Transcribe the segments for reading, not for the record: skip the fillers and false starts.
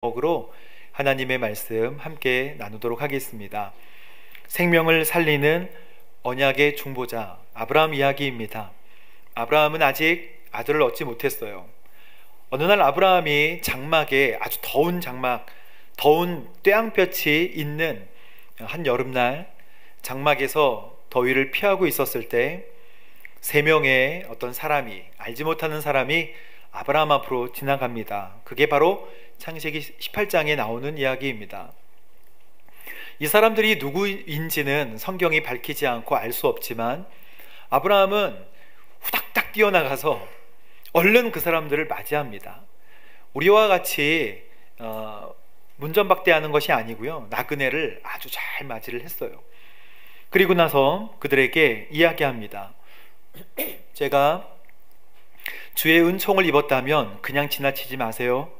제목으로 하나님의 말씀 함께 나누도록 하겠습니다. 생명을 살리는 언약의 중보자 아브라함 이야기입니다. 아브라함은 아직 아들을 얻지 못했어요. 어느 날 아브라함이 장막에 아주 더운 장막, 더운 뙤양볕이 있는 한 여름날 장막에서 더위를 피하고 있었을 때 세 명의 어떤 사람이, 알지 못하는 사람이 아브라함 앞으로 지나갑니다. 그게 바로 창세기 18장에 나오는 이야기입니다. 이 사람들이 누구인지는 성경이 밝히지 않고 알 수 없지만 아브라함은 후닥닥 뛰어나가서 얼른 그 사람들을 맞이합니다. 우리와 같이 문전박대하는 것이 아니고요, 나그네를 아주 잘 맞이를 했어요. 그리고 나서 그들에게 이야기합니다. 제가 주의 은총을 입었다면 그냥 지나치지 마세요.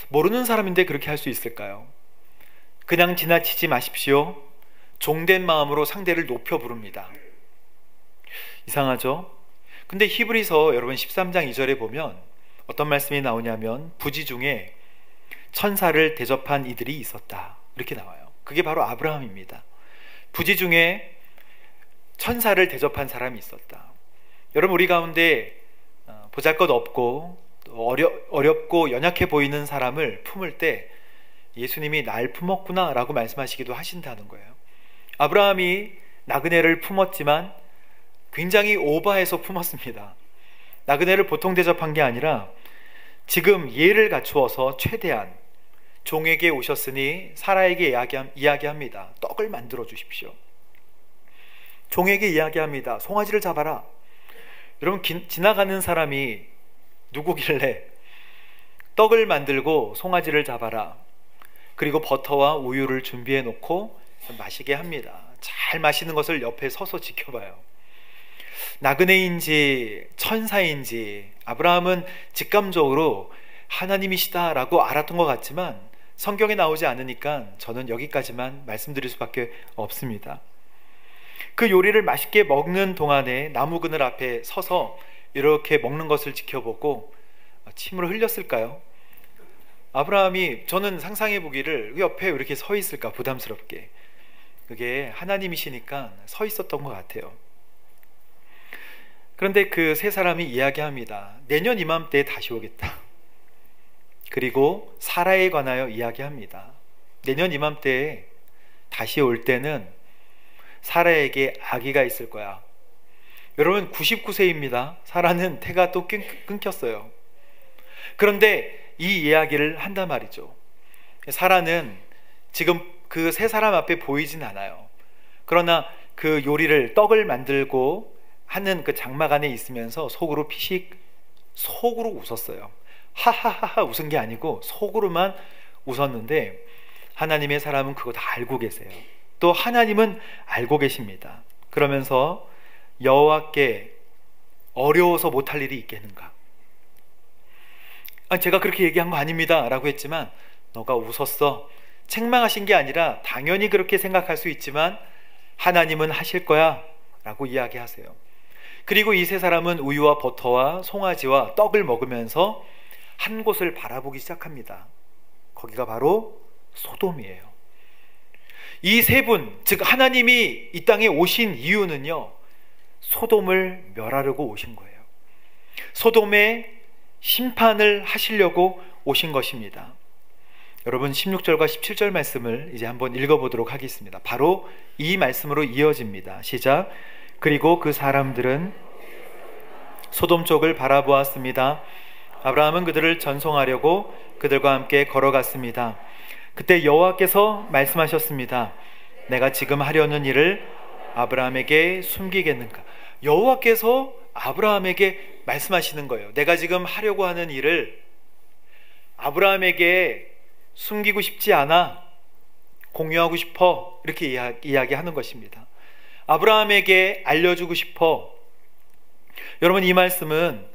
모르는 사람인데 그렇게 할 수 있을까요? 그냥 지나치지 마십시오. 종된 마음으로 상대를 높여 부릅니다. 이상하죠? 근데 히브리서 여러분 13장 2절에 보면 어떤 말씀이 나오냐면 부지 중에 천사를 대접한 이들이 있었다, 이렇게 나와요. 그게 바로 아브라함입니다. 부지 중에 천사를 대접한 사람이 있었다. 여러분, 우리 가운데 보잘것없고 어렵고 연약해 보이는 사람을 품을 때 예수님이 날 품었구나 라고 말씀하시기도 하신다는 거예요. 아브라함이 나그네를 품었지만 굉장히 오버해서 품었습니다. 나그네를 보통 대접한 게 아니라 지금 예를 갖추어서 최대한 종에게 오셨으니 사라에게 이야기합니다. 떡을 만들어 주십시오. 종에게 이야기합니다. 송아지를 잡아라. 여러분, 지나가는 사람이 누구길래 떡을 만들고 송아지를 잡아라, 그리고 버터와 우유를 준비해 놓고 마시게 합니다. 잘 마시는 것을 옆에 서서 지켜봐요. 나그네인지 천사인지 아브라함은 직감적으로 하나님이시다라고 알았던 것 같지만 성경에 나오지 않으니까 저는 여기까지만 말씀드릴 수밖에 없습니다. 그 요리를 맛있게 먹는 동안에 나무 그늘 앞에 서서 이렇게 먹는 것을 지켜보고 침을 흘렸을까요? 아브라함이, 저는 상상해 보기를 옆에 왜 이렇게 서 있을까, 부담스럽게. 그게 하나님이시니까 서 있었던 것 같아요. 그런데 그 세 사람이 이야기합니다. 내년 이맘때에 다시 오겠다. 그리고 사라에 관하여 이야기합니다. 내년 이맘때에 다시 올 때는 사라에게 아기가 있을 거야. 여러분, 99세입니다. 사라는 태가 또 끊겼어요. 그런데 이 이야기를 한단 말이죠. 사라는 지금 그 세 사람 앞에 보이진 않아요. 그러나 그 요리를, 떡을 만들고 하는 그 장막 안에 있으면서 속으로 속으로 웃었어요. 하하하하 웃은 게 아니고 속으로만 웃었는데 하나님의 사람은 그거 다 알고 계세요. 또 하나님은 알고 계십니다. 그러면서 여호와께 어려워서 못할 일이 있겠는가? 제가 그렇게 얘기한 거 아닙니다 라고 했지만 너가 웃었어. 책망하신 게 아니라 당연히 그렇게 생각할 수 있지만 하나님은 하실 거야 라고 이야기하세요. 그리고 이 세 사람은 우유와 버터와 송아지와 떡을 먹으면서 한 곳을 바라보기 시작합니다. 거기가 바로 소돔이에요. 이 세 분, 즉 하나님이 이 땅에 오신 이유는요, 소돔을 멸하려고 오신 거예요. 소돔의 심판을 하시려고 오신 것입니다. 여러분, 16절과 17절 말씀을 이제 한번 읽어보도록 하겠습니다. 바로 이 말씀으로 이어집니다. 시작. 그리고 그 사람들은 소돔 쪽을 바라보았습니다. 아브라함은 그들을 전송하려고 그들과 함께 걸어갔습니다. 그때 여호와께서 말씀하셨습니다. 내가 지금 하려는 일을 아브라함에게 숨기겠는가? 여호와께서 아브라함에게 말씀하시는 거예요. 내가 지금 하려고 하는 일을 아브라함에게 숨기고 싶지 않아, 공유하고 싶어, 이렇게 이야기하는 것입니다. 아브라함에게 알려주고 싶어. 여러분, 이 말씀은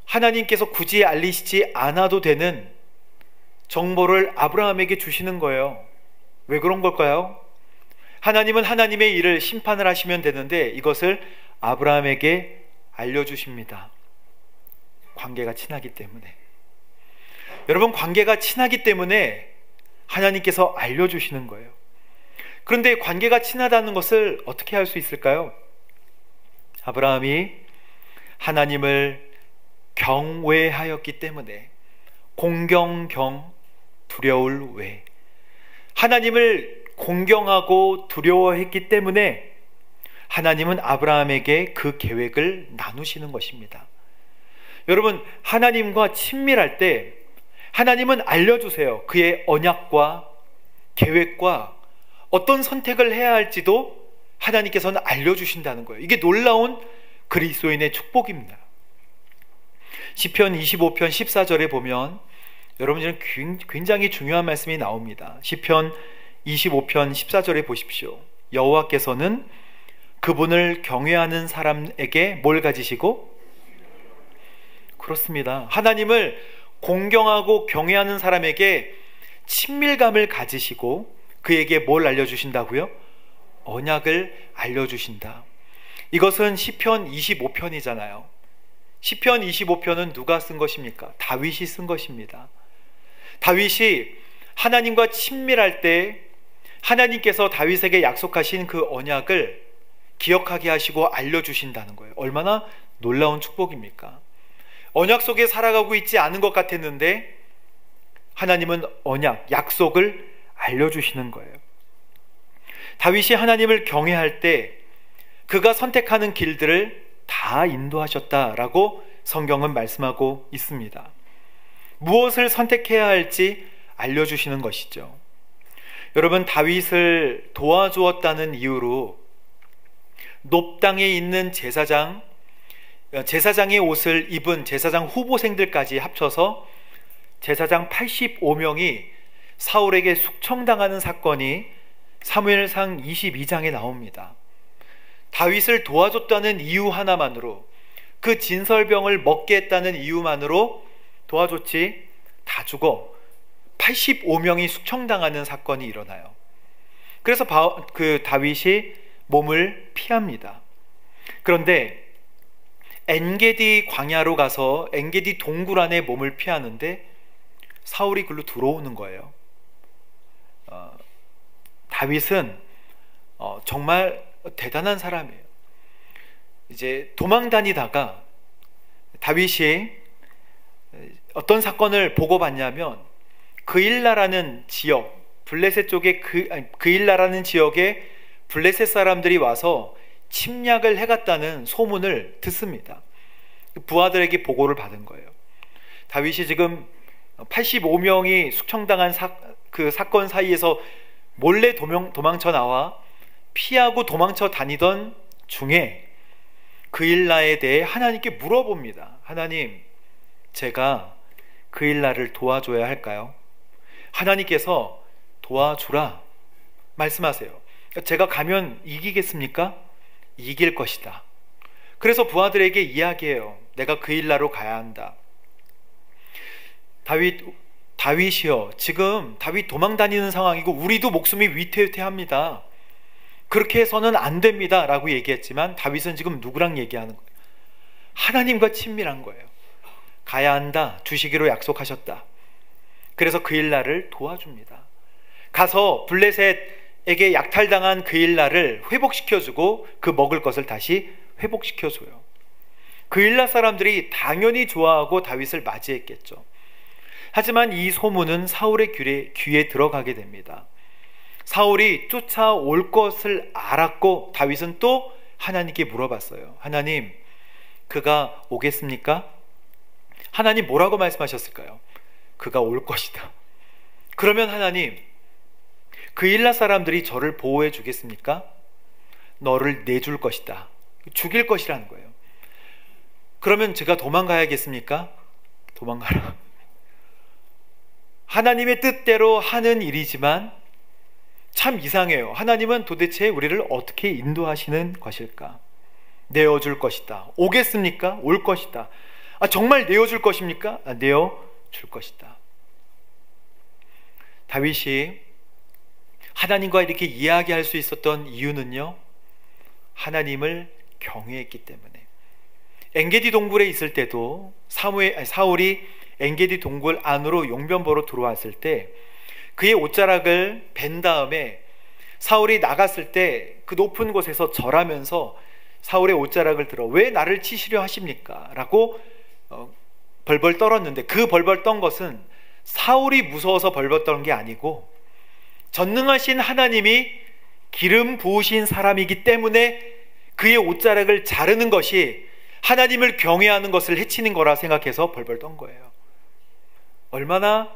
하나님께서 굳이 알리시지 않아도 되는 정보를 아브라함에게 주시는 거예요. 왜 그런 걸까요? 하나님은 하나님의 일을 심판을 하시면 되는데 이것을 아브라함에게 알려주십니다. 관계가 친하기 때문에. 여러분, 관계가 친하기 때문에 하나님께서 알려주시는 거예요. 그런데 관계가 친하다는 것을 어떻게 할 수 있을까요? 아브라함이 하나님을 경외하였기 때문에, 공경경 두려울 외, 하나님을 공경하고 두려워했기 때문에 하나님은 아브라함에게 그 계획을 나누시는 것입니다. 여러분, 하나님과 친밀할 때 하나님은 알려주세요. 그의 언약과 계획과 어떤 선택을 해야 할지도 하나님께서는 알려주신다는 거예요. 이게 놀라운 그리스도인의 축복입니다. 시편 25편 14절에 보면 여러분들은 굉장히 중요한 말씀이 나옵니다. 시편 25편 14절에 보십시오. 여호와께서는 그분을 경외하는 사람에게 뭘 가지시고? 그렇습니다. 하나님을 공경하고 경외하는 사람에게 친밀감을 가지시고 그에게 뭘 알려주신다고요? 언약을 알려주신다. 이것은 시편 25편이잖아요. 시편 25편은 누가 쓴 것입니까? 다윗이 쓴 것입니다. 다윗이 하나님과 친밀할 때 하나님께서 다윗에게 약속하신 그 언약을 기억하게 하시고 알려주신다는 거예요. 얼마나 놀라운 축복입니까? 언약 속에 살아가고 있지 않은 것 같았는데 하나님은 언약, 약속을 알려주시는 거예요. 다윗이 하나님을 경외할 때 그가 선택하는 길들을 다 인도하셨다라고 성경은 말씀하고 있습니다. 무엇을 선택해야 할지 알려주시는 것이죠. 여러분, 다윗을 도와주었다는 이유로 높당에 있는 제사장의 옷을 입은 제사장 후보생들까지 합쳐서 제사장 85명이 사울에게 숙청당하는 사건이 사무엘상 22장에 나옵니다. 다윗을 도와줬다는 이유 하나만으로, 그 진설병을 먹게 했다는 이유만으로 도와줬지 다 죽어 85명이 숙청당하는 사건이 일어나요. 그래서 그 다윗이 몸을 피합니다. 그런데 엔게디 광야로 가서 엔게디 동굴 안에 몸을 피하는데 사울이 글로 들어오는 거예요. 다윗은 정말 대단한 사람이에요. 이제 도망 다니다가 다윗이 어떤 사건을 보고받냐면 그일라라는 지역, 블레셋 쪽에 그일라라는 지역에 블레셋 사람들이 와서 침략을 해갔다는 소문을 듣습니다. 부하들에게 보고를 받은 거예요. 다윗이 지금 85명이 숙청당한 그 사건 사이에서 몰래 도망쳐 나와 피하고 도망쳐 다니던 중에 그일라에 대해 하나님께 물어봅니다. 하나님, 제가 그일라를 도와줘야 할까요? 하나님께서 도와주라 말씀하세요. 제가 가면 이기겠습니까? 이길 것이다. 그래서 부하들에게 이야기해요. 내가 그일라로 가야 한다. 다윗이요, 지금 다윗 도망 다니는 상황이고 우리도 목숨이 위태위태합니다. 그렇게 해서는 안 됩니다 라고 얘기했지만 다윗은 지금 누구랑 얘기하는 거예요? 하나님과 친밀한 거예요. 가야 한다, 주시기로 약속하셨다. 그래서 그일라를 도와줍니다. 가서 블레셋에게 약탈당한 그일라를 회복시켜주고 그 먹을 것을 다시 회복시켜줘요. 그일라 사람들이 당연히 좋아하고 다윗을 맞이했겠죠. 하지만 이 소문은 사울의 귀에 들어가게 됩니다. 사울이 쫓아올 것을 알았고 다윗은 또 하나님께 물어봤어요. 하나님, 그가 오겠습니까? 하나님 뭐라고 말씀하셨을까요? 그가 올 것이다. 그러면 하나님, 그일라 사람들이 저를 보호해 주겠습니까? 너를 내줄 것이다. 죽일 것이라는 거예요. 그러면 제가 도망가야겠습니까? 도망가라. 하나님의 뜻대로 하는 일이지만 참 이상해요. 하나님은 도대체 우리를 어떻게 인도하시는 것일까? 내어줄 것이다. 오겠습니까? 올 것이다. 정말 내어줄 것입니까? 내어줄 것이다. 다윗이 하나님과 이렇게 이야기할 수 있었던 이유는요, 하나님을 경외했기 때문에. 엔게디 동굴에 있을 때도 사울이 엔게디 동굴 안으로 용변보로 들어왔을 때 그의 옷자락을 벤 다음에 사울이 나갔을 때 그 높은 곳에서 절하면서 사울의 옷자락을 들어 왜 나를 치시려 하십니까? 라고 벌벌 떨었는데, 그 벌벌 떤 것은 사울이 무서워서 벌벌 떠는 게 아니고 전능하신 하나님이 기름 부으신 사람이기 때문에 그의 옷자락을 자르는 것이 하나님을 경외하는 것을 해치는 거라 생각해서 벌벌 떤 거예요. 얼마나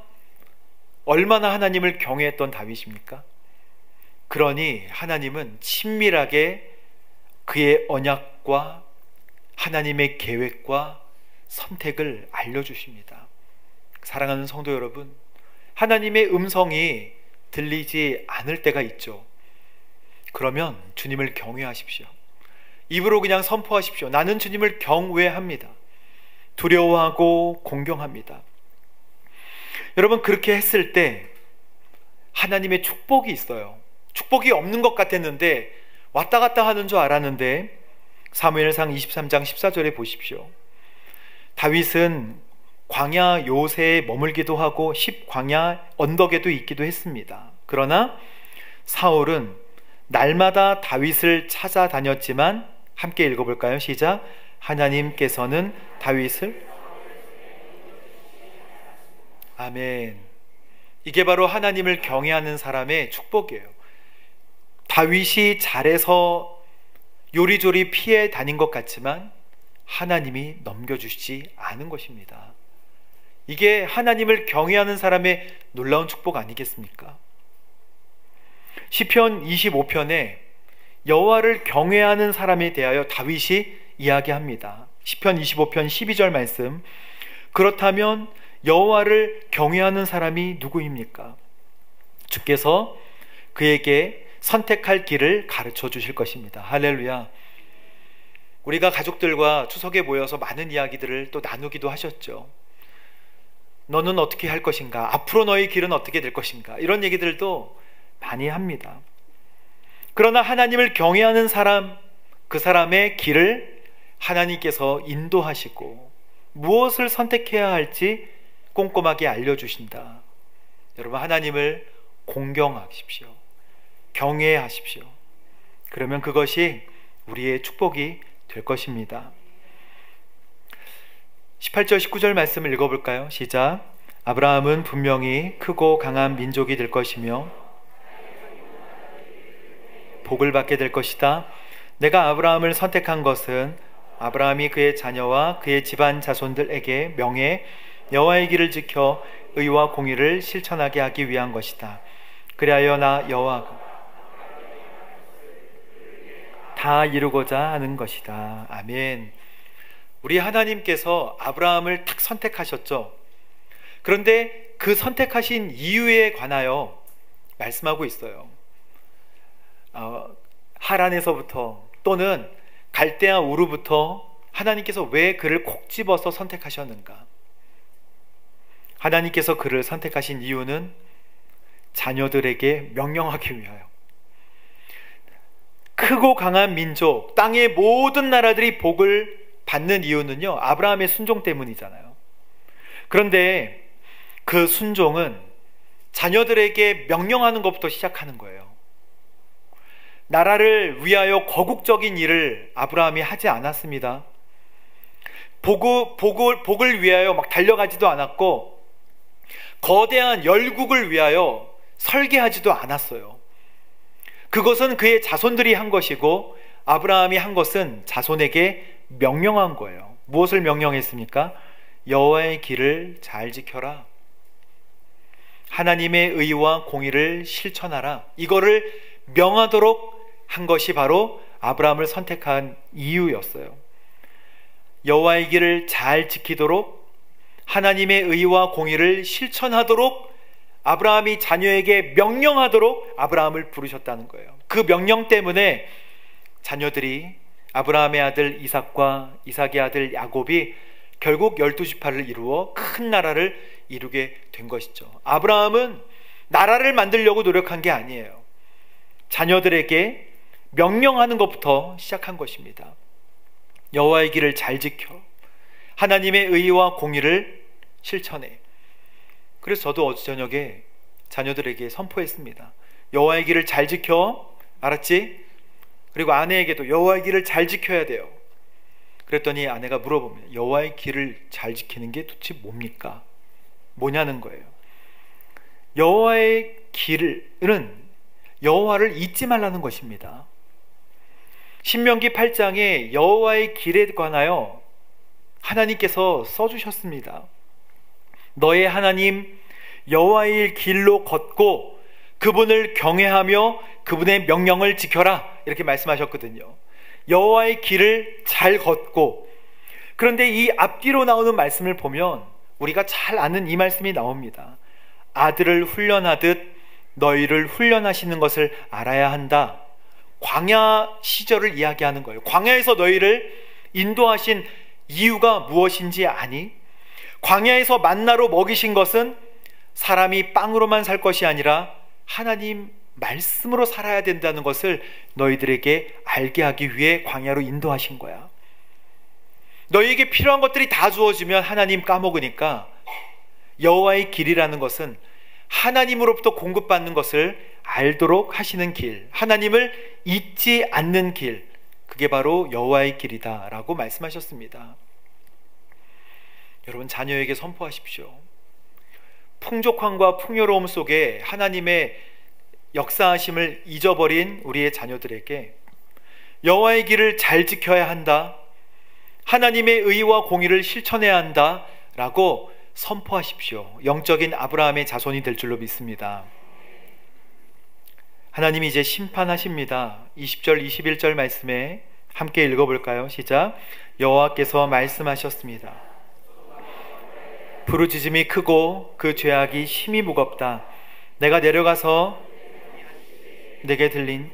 하나님을 경외했던 다윗입니까? 그러니 하나님은 친밀하게 그의 언약과 하나님의 계획과 선택을 알려주십니다. 사랑하는 성도 여러분, 하나님의 음성이 들리지 않을 때가 있죠. 그러면 주님을 경외하십시오. 입으로 그냥 선포하십시오. 나는 주님을 경외합니다. 두려워하고 공경합니다. 여러분, 그렇게 했을 때 하나님의 축복이 있어요. 축복이 없는 것 같았는데, 왔다 갔다 하는 줄 알았는데, 사무엘상 23장 14절에 보십시오. 다윗은 광야 요새에 머물기도 하고 광야 언덕에도 있기도 했습니다. 그러나 사울은 날마다 다윗을 찾아다녔지만, 함께 읽어볼까요? 시작. 하나님께서는 다윗을, 아멘. 이게 바로 하나님을 경외하는 사람의 축복이에요. 다윗이 잘해서 요리조리 피해 다닌 것 같지만 하나님이 넘겨주시지 않은 것입니다. 이게 하나님을 경외하는 사람의 놀라운 축복 아니겠습니까? 시편 25편에 여호와를 경외하는 사람에 대하여 다윗이 이야기합니다. 시편 25편 12절 말씀. 그렇다면 여호와를 경외하는 사람이 누구입니까? 주께서 그에게 선택할 길을 가르쳐 주실 것입니다. 할렐루야. 우리가 가족들과 추석에 모여서 많은 이야기들을 또 나누기도 하셨죠. 너는 어떻게 할 것인가? 앞으로 너의 길은 어떻게 될 것인가? 이런 얘기들도 많이 합니다. 그러나 하나님을 경외하는 사람, 그 사람의 길을 하나님께서 인도하시고 무엇을 선택해야 할지 꼼꼼하게 알려주신다. 여러분, 하나님을 공경하십시오. 경외하십시오. 그러면 그것이 우리의 축복이 될 것입니다. 18절 19절 말씀을 읽어볼까요? 시작. 아브라함은 분명히 크고 강한 민족이 될 것이며 복을 받게 될 것이다. 내가 아브라함을 선택한 것은 아브라함이 그의 자녀와 그의 집안 자손들에게 명예 여호와의 길을 지켜 의와 공의를 실천하게 하기 위한 것이다. 그리하여 나 여호와가 다 이루고자 하는 것이다. 아멘. 우리 하나님께서 아브라함을 탁 선택하셨죠. 그런데 그 선택하신 이유에 관하여 말씀하고 있어요. 하란에서부터 또는 갈대아 우르부터 하나님께서 왜 그를 콕 집어서 선택하셨는가? 하나님께서 그를 선택하신 이유는 자녀들에게 명령하기 위하여. 크고 강한 민족, 땅의 모든 나라들이 복을 받는 이유는요, 아브라함의 순종 때문이잖아요. 그런데 그 순종은 자녀들에게 명령하는 것부터 시작하는 거예요. 나라를 위하여 거국적인 일을 아브라함이 하지 않았습니다. 복을 위하여 막 달려가지도 않았고 거대한 열국을 위하여 설계하지도 않았어요. 그것은 그의 자손들이 한 것이고 아브라함이 한 것은 자손에게 명령한 거예요. 무엇을 명령했습니까? 여호와의 길을 잘 지켜라. 하나님의 의와 공의를 실천하라. 이거를 명하도록 한 것이 바로 아브라함을 선택한 이유였어요. 여호와의 길을 잘 지키도록 하나님의 의와 공의를 실천하도록 아브라함이 자녀에게 명령하도록 아브라함을 부르셨다는 거예요. 그 명령 때문에 자녀들이 아브라함의 아들 이삭과 이삭의 아들 야곱이 결국 12지파를 이루어 큰 나라를 이루게 된 것이죠. 아브라함은 나라를 만들려고 노력한 게 아니에요. 자녀들에게 명령하는 것부터 시작한 것입니다. 여호와의 길을 잘 지켜 하나님의 의와 공의를 실천에. 그래서 저도 어제 저녁에 자녀들에게 선포했습니다. 여호와의 길을 잘 지켜. 알았지? 그리고 아내에게도 여호와의 길을 잘 지켜야 돼요. 그랬더니 아내가 물어봅니다. 여호와의 길을 잘 지키는 게 도대체 뭡니까? 뭐냐는 거예요. 여호와의 길은 여호와를 잊지 말라는 것입니다. 신명기 8장에 여호와의 길에 관하여 하나님께서 써주셨습니다. 너의 하나님 여호와의 길로 걷고 그분을 경외하며 그분의 명령을 지켜라, 이렇게 말씀하셨거든요. 여호와의 길을 잘 걷고. 그런데 이 앞뒤로 나오는 말씀을 보면 우리가 잘 아는 이 말씀이 나옵니다. 아들을 훈련하듯 너희를 훈련하시는 것을 알아야 한다. 광야 시절을 이야기하는 거예요. 광야에서 너희를 인도하신 이유가 무엇인지 아니? 광야에서 만나로 먹이신 것은 사람이 빵으로만 살 것이 아니라 하나님 말씀으로 살아야 된다는 것을 너희들에게 알게 하기 위해 광야로 인도하신 거야. 너희에게 필요한 것들이 다 주어지면 하나님 까먹으니까 여호와의 길이라는 것은 하나님으로부터 공급받는 것을 알도록 하시는 길, 하나님을 잊지 않는 길, 그게 바로 여호와의 길이다 라고 말씀하셨습니다. 여러분, 자녀에게 선포하십시오. 풍족함과 풍요로움 속에 하나님의 역사하심을 잊어버린 우리의 자녀들에게 여호와의 길을 잘 지켜야 한다, 하나님의 의와 공의를 실천해야 한다 라고 선포하십시오. 영적인 아브라함의 자손이 될 줄로 믿습니다. 하나님이 이제 심판하십니다. 20절 21절 말씀에 함께 읽어볼까요? 시작. 여호와께서 말씀하셨습니다. 부르짖음이 크고 그 죄악이 심히 무겁다. 내가 내려가서 내게 들린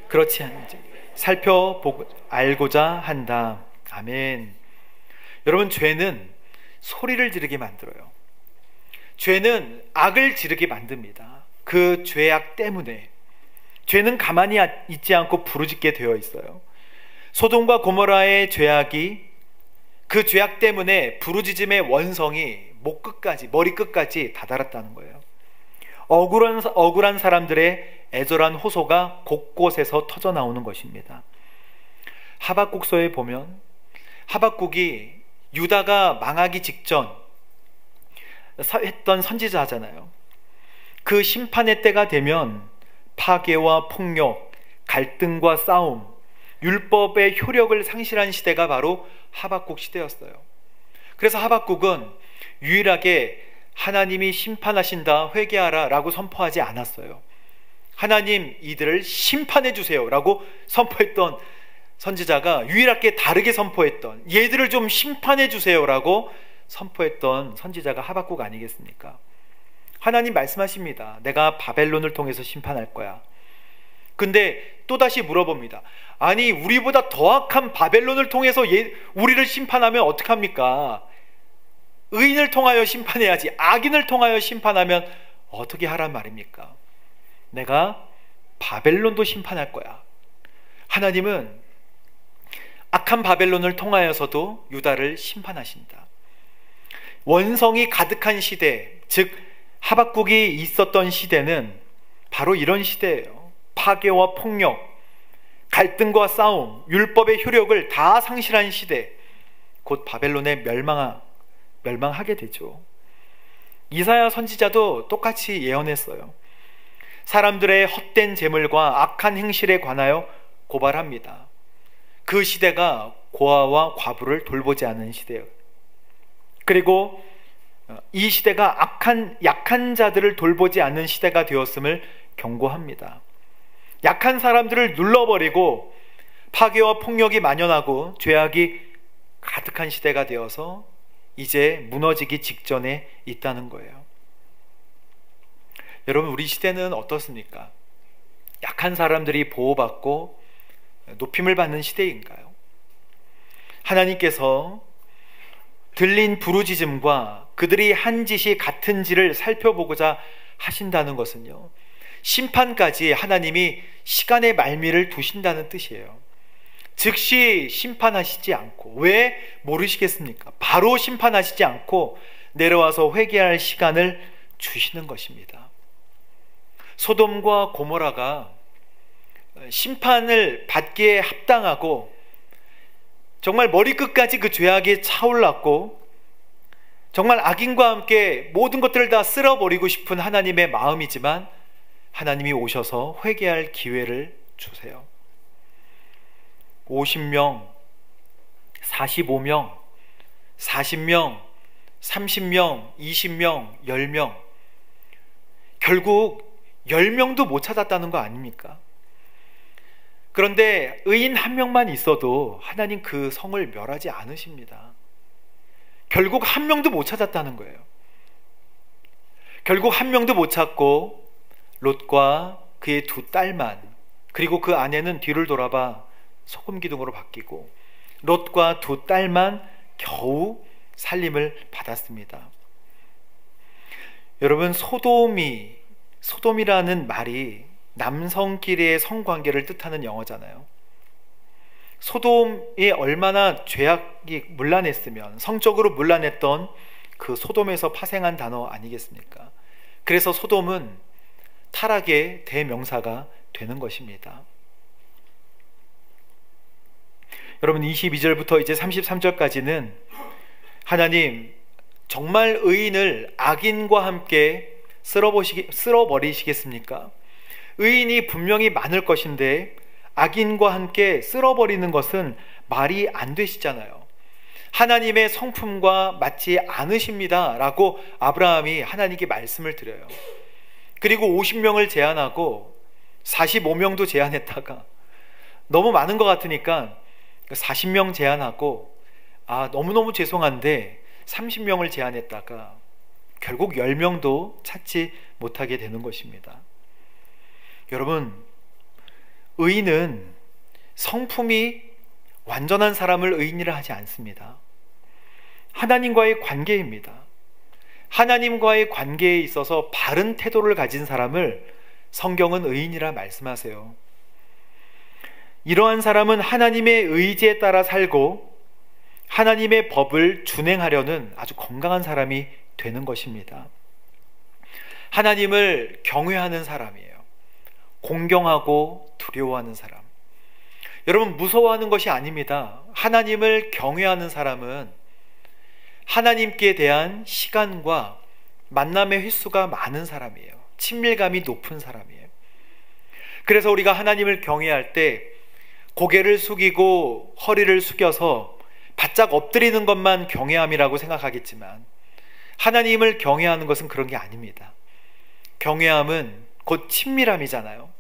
그렇지 않은지 살펴보고 알고자 한다. 아멘. 여러분, 죄는 소리를 지르게 만들어요. 죄는 악을 지르게 만듭니다. 그 죄악 때문에 죄는 가만히 있지 않고 부르짖게 되어 있어요. 소돔과 고모라의 죄악이, 그 죄악 때문에 부르짖음의 원성이 목 끝까지, 머리 끝까지 다다랐다는 거예요. 억울한 사람들의 애절한 호소가 곳곳에서 터져 나오는 것입니다. 하박국서에 보면 하박국이 유다가 망하기 직전 했던 선지자잖아요. 그 심판의 때가 되면 파괴와 폭력, 갈등과 싸움, 율법의 효력을 상실한 시대가 바로 하박국 시대였어요. 그래서 하박국은 유일하게 하나님이 심판하신다, 회개하라 라고 선포하지 않았어요. 하나님, 이들을 심판해 주세요 라고 선포했던 선지자가 유일하게 다르게 선포했던, 얘들을 좀 심판해 주세요 라고 선포했던 선지자가 하박국 아니겠습니까? 하나님 말씀하십니다. 내가 바벨론을 통해서 심판할 거야. 근데 또다시 물어봅니다. 아니, 우리보다 더 악한 바벨론을 통해서 우리를 심판하면 어떡합니까? 의인을 통하여 심판해야지, 악인을 통하여 심판하면 어떻게 하란 말입니까? 내가 바벨론도 심판할 거야. 하나님은 악한 바벨론을 통하여서도 유다를 심판하신다. 원성이 가득한 시대, 즉 하박국이 있었던 시대는 바로 이런 시대예요. 파괴와 폭력, 갈등과 싸움, 율법의 효력을 다 상실한 시대, 곧 바벨론에 멸망하게 되죠. 이사야 선지자도 똑같이 예언했어요. 사람들의 헛된 재물과 악한 행실에 관하여 고발합니다. 그 시대가 고아와 과부를 돌보지 않은 시대예요. 그리고 이 시대가 약한 자들을 돌보지 않는 시대가 되었음을 경고합니다. 약한 사람들을 눌러버리고 파괴와 폭력이 만연하고 죄악이 가득한 시대가 되어서 이제 무너지기 직전에 있다는 거예요. 여러분, 우리 시대는 어떻습니까? 약한 사람들이 보호받고 높임을 받는 시대인가요? 하나님께서 들린 부르짖음과 그들이 한 짓이 같은지를 살펴보고자 하신다는 것은요, 심판까지 하나님이 시간의 말미를 두신다는 뜻이에요. 즉시 심판하시지 않고, 왜 모르시겠습니까? 바로 심판하시지 않고 내려와서 회개할 시간을 주시는 것입니다. 소돔과 고모라가 심판을 받기에 합당하고 정말 머리끝까지 그 죄악에 차올랐고 정말 악인과 함께 모든 것들을 다 쓸어버리고 싶은 하나님의 마음이지만 하나님이 오셔서 회개할 기회를 주세요. 50명, 45명, 40명, 30명, 20명, 10명, 결국 10명도 못 찾았다는 거 아닙니까? 그런데 의인 한 명만 있어도 하나님 그 성을 멸하지 않으십니다. 결국 한 명도 못 찾았다는 거예요. 결국 한 명도 못 찾고 롯과 그의 두 딸만, 그리고 그 아내는 뒤를 돌아봐 소금 기둥으로 바뀌고 롯과 두 딸만 겨우 살림을 받았습니다. 여러분, 소돔이라는 말이 남성끼리의 성관계를 뜻하는 영어잖아요. 소돔이 얼마나 죄악이 문란했으면, 성적으로 문란했던 그 소돔에서 파생한 단어 아니겠습니까? 그래서 소돔은 타락의 대명사가 되는 것입니다. 여러분, 22절부터 이제 33절까지는 하나님 정말 의인을 악인과 함께 쓸어버리시겠습니까? 의인이 분명히 많을 것인데 악인과 함께 쓸어버리는 것은 말이 안 되시잖아요. 하나님의 성품과 맞지 않으십니다 라고 아브라함이 하나님께 말씀을 드려요. 그리고 50명을 제안하고 45명도 제안했다가 너무 많은 것 같으니까 40명 제안하고 너무너무 죄송한데 30명을 제안했다가 결국 10명도 찾지 못하게 되는 것입니다. 여러분, 의인은 성품이 완전한 사람을 의인이라 하지 않습니다. 하나님과의 관계입니다. 하나님과의 관계에 있어서 바른 태도를 가진 사람을 성경은 의인이라 말씀하세요. 이러한 사람은 하나님의 의지에 따라 살고 하나님의 법을 준행하려는 아주 건강한 사람이 되는 것입니다. 하나님을 경외하는 사람이에요. 공경하고 두려워하는 사람. 여러분, 무서워하는 것이 아닙니다. 하나님을 경외하는 사람은 하나님께 대한 시간과 만남의 횟수가 많은 사람이에요. 친밀감이 높은 사람이에요. 그래서 우리가 하나님을 경외할 때 고개를 숙이고 허리를 숙여서 바짝 엎드리는 것만 경외함이라고 생각하겠지만 하나님을 경외하는 것은 그런 게 아닙니다. 경외함은 곧 친밀함이잖아요.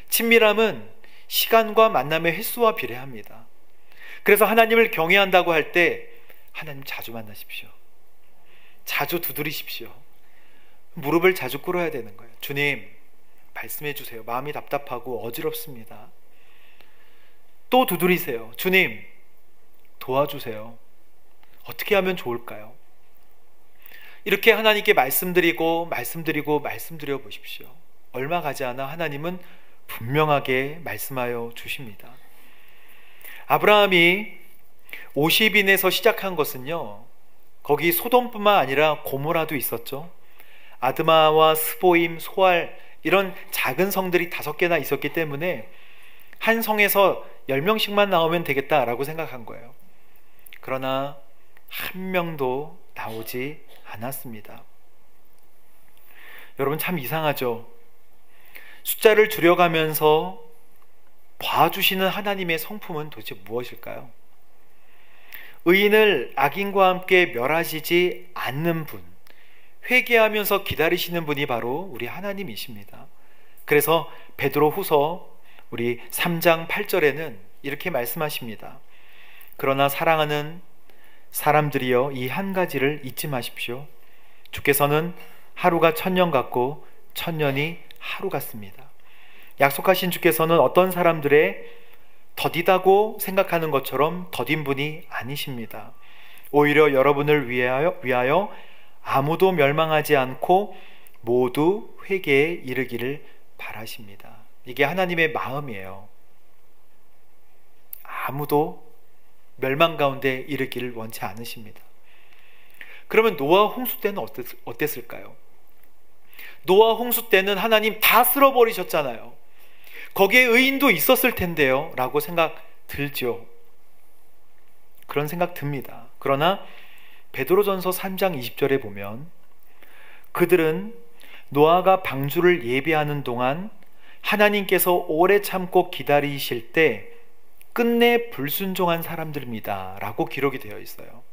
친밀함은 시간과 만남의 횟수와 비례합니다. 그래서 하나님을 경외한다고 할 때 하나님 자주 만나십시오. 자주 두드리십시오. 무릎을 자주 꿇어야 되는 거예요. 주님, 말씀해 주세요. 마음이 답답하고 어지럽습니다. 또 두드리세요. 주님, 도와주세요. 어떻게 하면 좋을까요? 이렇게 하나님께 말씀드리고 말씀드려 보십시오. 얼마 가지 않아 하나님은 분명하게 말씀하여 주십니다. 아브라함이 50인에서 시작한 것은요, 거기 소돔뿐만 아니라 고모라도 있었죠. 아드마와 스보임, 소알, 이런 작은 성들이 5개나 있었기 때문에 한 성에서 10명씩만 나오면 되겠다라고 생각한 거예요. 그러나 한 명도 나오지 않았습니다. 여러분, 참 이상하죠? 숫자를 줄여가면서 봐주시는 하나님의 성품은 도대체 무엇일까요? 의인을 악인과 함께 멸하시지 않는 분, 회개하면서 기다리시는 분이 바로 우리 하나님이십니다. 그래서 베드로 후서 우리 3장 8절에는 이렇게 말씀하십니다. 그러나 사랑하는 사람들이여, 이 한 가지를 잊지 마십시오. 주께서는 하루가 1000년 같고 1000년이 하루 같습니다. 약속하신 주께서는 어떤 사람들의 더디다고 생각하는 것처럼 더딘 분이 아니십니다. 오히려 여러분을 위하여 아무도 멸망하지 않고 모두 회개에 이르기를 바라십니다. 이게 하나님의 마음이에요. 아무도 멸망 가운데 이르기를 원치 않으십니다. 그러면 노아 홍수 때는 어땠을까요? 노아 홍수 때는 하나님 다 쓸어버리셨잖아요. 거기에 의인도 있었을 텐데요 라고 생각 들죠. 그런 생각 듭니다. 그러나 베드로전서 3장 20절에 보면 그들은 노아가 방주를 예비하는 동안 하나님께서 오래 참고 기다리실 때 끝내 불순종한 사람들입니다 라고 기록이 되어 있어요.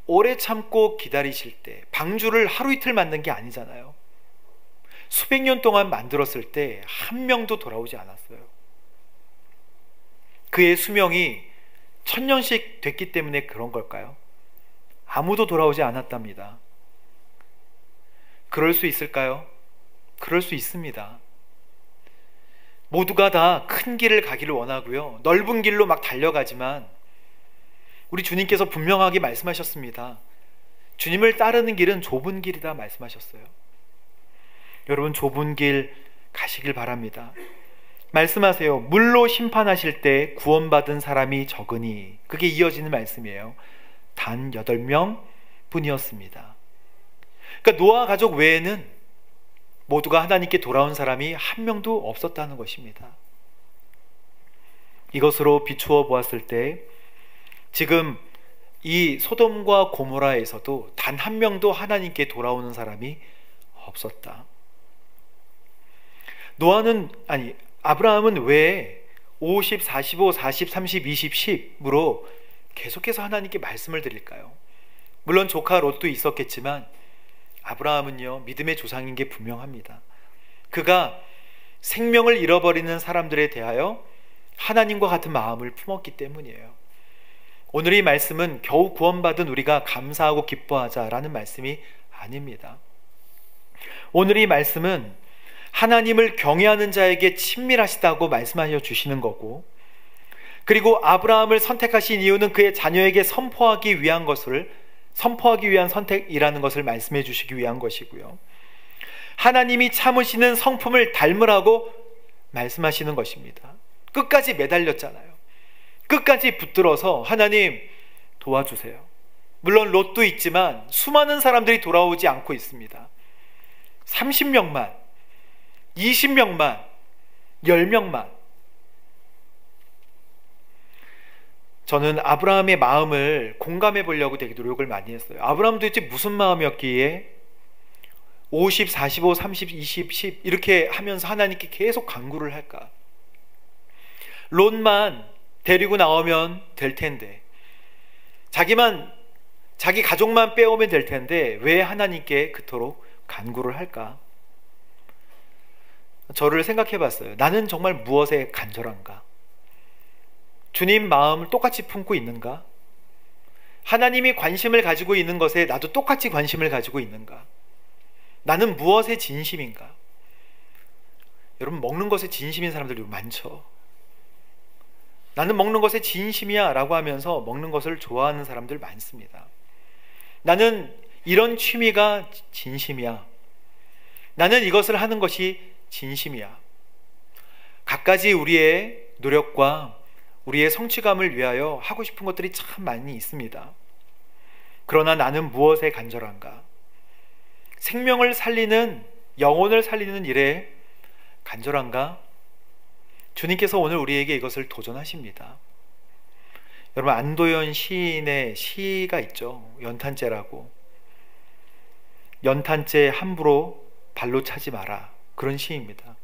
오래 참고 기다리실 때, 방주를 하루 이틀 만든 게 아니잖아요. 수백 년 동안 만들었을 때 한 명도 돌아오지 않았어요. 그의 수명이 1000년씩 됐기 때문에 그런 걸까요? 아무도 돌아오지 않았답니다. 그럴 수 있을까요? 그럴 수 있습니다. 모두가 다 큰 길을 가기를 원하고요, 넓은 길로 막 달려가지만 우리 주님께서 분명하게 말씀하셨습니다. 주님을 따르는 길은 좁은 길이다 말씀하셨어요. 여러분, 좁은 길 가시길 바랍니다. 말씀하세요. 물로 심판하실 때 구원받은 사람이 적으니, 그게 이어지는 말씀이에요. 단 8명 뿐이었습니다. 그러니까 노아 가족 외에는 모두가 하나님께 돌아온 사람이 한 명도 없었다는 것입니다. 이것으로 비추어 보았을 때 지금 이 소돔과 고모라에서도 단 한 명도 하나님께 돌아오는 사람이 없었다. 아브라함은 왜 50, 45, 40, 30, 20, 10으로 계속해서 하나님께 말씀을 드릴까요? 물론 조카 롯도 있었겠지만 아브라함은요, 믿음의 조상인 게 분명합니다. 그가 생명을 잃어버리는 사람들에 대하여 하나님과 같은 마음을 품었기 때문이에요. 오늘 이 말씀은 겨우 구원받은 우리가 감사하고 기뻐하자라는 말씀이 아닙니다. 오늘 이 말씀은 하나님을 경외하는 자에게 친밀하시다고 말씀하여 주시는 거고, 그리고 아브라함을 선택하신 이유는 그의 자녀에게 선포하기 위한 선택이라는 것을 말씀해 주시기 위한 것이고요, 하나님이 참으시는 성품을 닮으라고 말씀하시는 것입니다. 끝까지 매달렸잖아요. 끝까지 붙들어서 하나님 도와주세요. 물론 롯도 있지만 수많은 사람들이 돌아오지 않고 있습니다. 30명만, 20명만, 10명만. 저는 아브라함의 마음을 공감해 보려고 되게 노력을 많이 했어요. 아브라함도 도대체 무슨 마음이었기에 50, 45, 30, 20, 10 이렇게 하면서 하나님께 계속 간구를 할까? 롯만 데리고 나오면 될 텐데, 자기 가족만 빼오면 될 텐데 왜 하나님께 그토록 간구를 할까? 저를 생각해 봤어요. 나는 정말 무엇에 간절한가? 주님 마음을 똑같이 품고 있는가? 하나님이 관심을 가지고 있는 것에 나도 똑같이 관심을 가지고 있는가? 나는 무엇에 진심인가? 여러분, 먹는 것에 진심인 사람들이 많죠. 나는 먹는 것에 진심이야 라고 하면서 먹는 것을 좋아하는 사람들 많습니다. 나는 이런 취미가 진심이야. 나는 이것을 하는 것이 진심이야. 갖가지 우리의 노력과 우리의 성취감을 위하여 하고 싶은 것들이 참 많이 있습니다. 그러나 나는 무엇에 간절한가? 생명을 살리는, 영혼을 살리는 일에 간절한가? 주님께서 오늘 우리에게 이것을 도전하십니다. 여러분, 안도현 시인의 시가 있죠. 연탄재라고. 연탄재 함부로 발로 차지 마라, 그런 시입니다.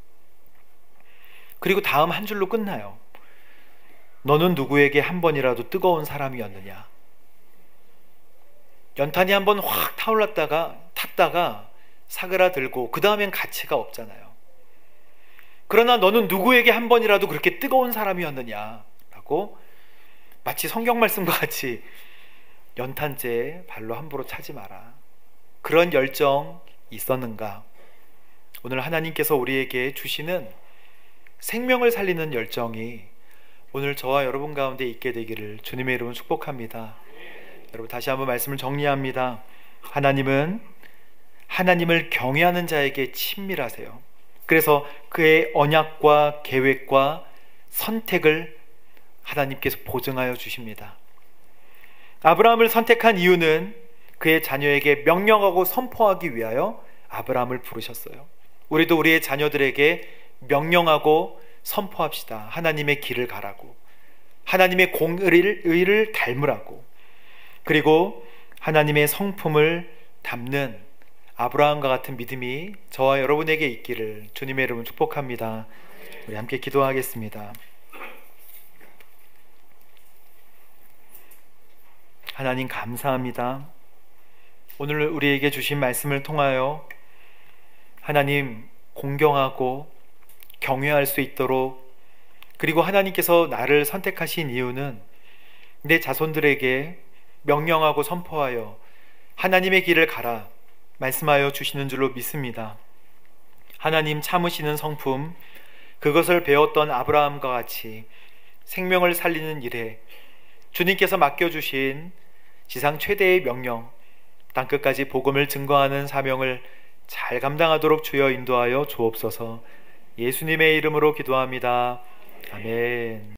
그리고 다음 한 줄로 끝나요. 너는 누구에게 한 번이라도 뜨거운 사람이었느냐? 연탄이 한번 확 탔다가 사그라들고 그 다음엔 가치가 없잖아요. 그러나 너는 누구에게 한 번이라도 그렇게 뜨거운 사람이었느냐? 라고 마치 성경 말씀과 같이 연탄재에 발로 함부로 차지 마라. 그런 열정 있었는가? 오늘 하나님께서 우리에게 주시는 생명을 살리는 열정이 오늘 저와 여러분 가운데 있게 되기를 주님의 이름으로 축복합니다. 여러분, 다시 한번 말씀을 정리합니다. 하나님은 하나님을 경외하는 자에게 친밀하세요. 그래서 그의 언약과 계획과 선택을 하나님께서 보증하여 주십니다. 아브라함을 선택한 이유는 그의 자녀에게 명령하고 선포하기 위하여 아브라함을 부르셨어요. 우리도 우리의 자녀들에게 명령하고 선포합시다. 하나님의 길을 가라고, 하나님의 공의를 닮으라고, 그리고 하나님의 성품을 담는 아브라함과 같은 믿음이 저와 여러분에게 있기를 주님의 이름으로 축복합니다. 우리 함께 기도하겠습니다. 하나님 감사합니다. 오늘 우리에게 주신 말씀을 통하여 하나님 공경하고 경외할 수 있도록, 그리고 하나님께서 나를 선택하신 이유는 내 자손들에게 명령하고 선포하여 하나님의 길을 가라 말씀하여 주시는 줄로 믿습니다. 하나님 참으시는 성품, 그것을 배웠던 아브라함과 같이 생명을 살리는 일에 주님께서 맡겨주신 지상 최대의 명령, 땅끝까지 복음을 증거하는 사명을 잘 감당하도록 주여 인도하여 주옵소서. 예수님의 이름으로 기도합니다. 아멘.